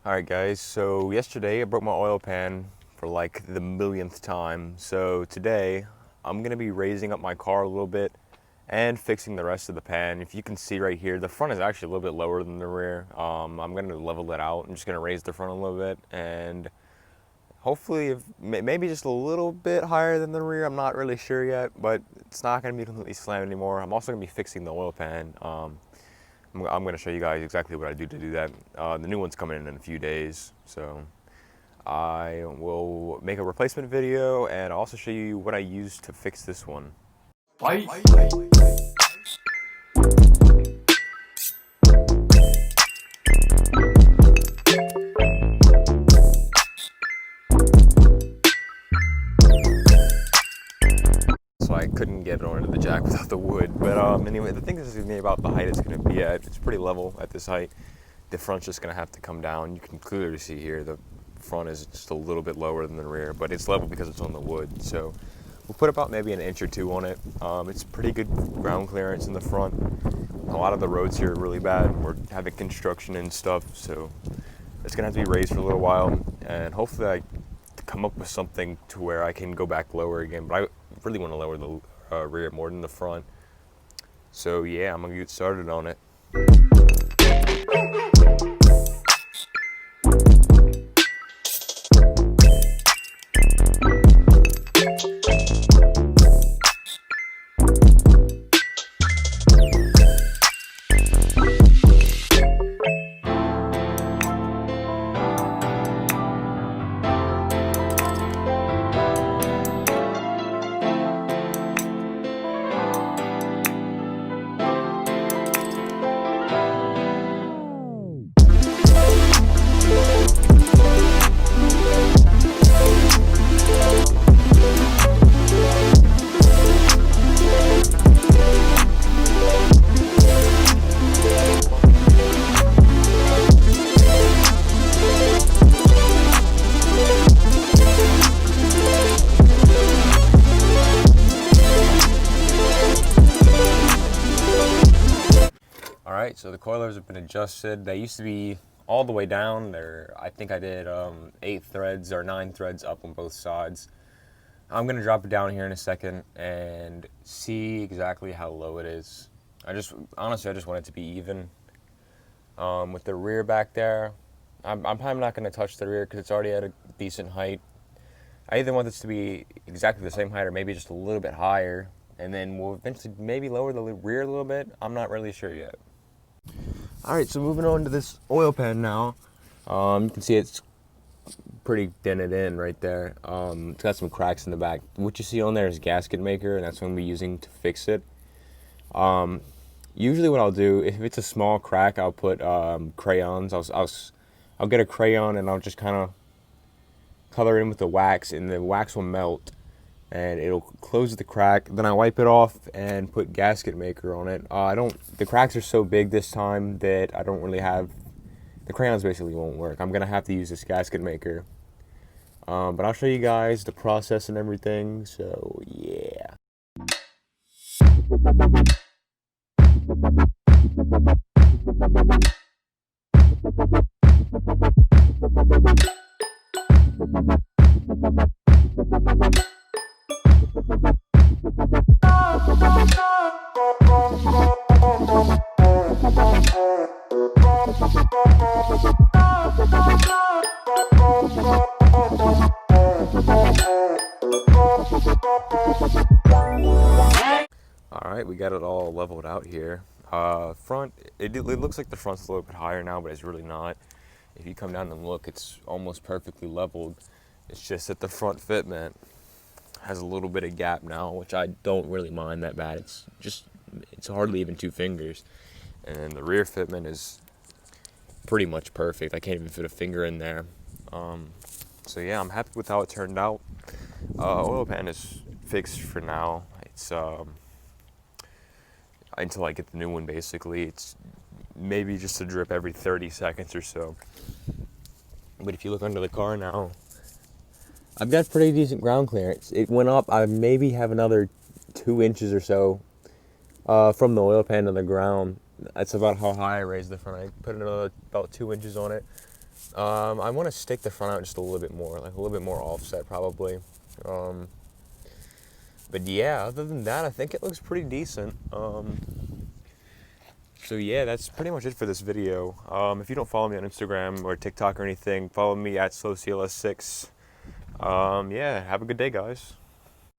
Alright guys, so yesterday I broke my oil pan for like the millionth time. So today I'm going to be raising up my car a little bit and fixing the rest of the pan. If you can see right here, the front is actually a little bit lower than the rear. I'm going to level it out. I'm just going to raise the front a little bit and hopefully maybe just a little bit higher than the rear. I'm not really sure yet, but it's not going to be completely slammed anymore. I'm also going to be fixing the oil pan. I'm going to show you guys exactly what I do to do that. The new one's coming in a few days, so I will make a replacement video and also show you what I use to fix this one. Bye. So I couldn't get it onto the jack without the wood, but anyway, the thing is going to be about the height it's going to be at. It's pretty level at this height. The front's just going to have to come down. You can clearly see here the front is just a little bit lower than the rear, but it's level because it's on the wood. So we'll put about maybe an inch or two on it. It's pretty good ground clearance in the front. A lot of the roads here are really bad. We're having construction and stuff, so it's going to have to be raised for a little while, and hopefully I come up with something to where I can go back lower again. But I really want to lower the rear more than the front. So yeah, I'm going to get started on it. Alright, so the coilers have been adjusted. They used to be all the way down. I think I did 8 threads or 9 threads up on both sides. I'm going to drop it down here in a second and see exactly how low it is. Honestly, I just want it to be even. With the rear back there, I'm probably not going to touch the rear because it's already at a decent height. I either want this to be exactly the same height or maybe just a little bit higher, and then we'll eventually maybe lower the rear a little bit. I'm not really sure yet. Alright, so moving on to this oil pan now. You can see it's pretty dented in right there. It's got some cracks in the back. What you see on there is gasket maker, and that's what I'm going to be using to fix it. Usually what I'll do, if it's a small crack, I'll put crayons. I'll get a crayon and I'll just kind of color it in with the wax, and the wax will melt and it'll close the crack. Then I wipe it off and put gasket maker on it. The cracks are so big this time that I don't really have, the crayons basically won't work. I'm gonna have to use this gasket maker. But I'll show you guys the process and everything, so yeah. Alright, we got it all leveled out here. Front, it looks like the front's a little bit higher now, but it's really not. If you come down and look, it's almost perfectly leveled. It's just that the front fitment has a little bit of gap now, which I don't really mind that bad. It's hardly even 2 fingers. And then the rear fitment is pretty much perfect. I can't even fit a finger in there. So yeah, I'm happy with how it turned out. Oil pan is fixed for now. It's until I get the new one, basically. It's maybe just a drip every 30 seconds or so. But if you look under the car now, I've got pretty decent ground clearance. It went up. I maybe have another 2 inches or so from the oil pan to the ground. That's about how high I raised the front. I put another about 2 inches on it. I want to stick the front out just a little bit more, like a little bit more offset probably. But yeah, other than that, I think it looks pretty decent. So yeah, that's pretty much it for this video. If you don't follow me on Instagram or TikTok or anything, follow me at SlowCLS6. Yeah, have a good day, guys.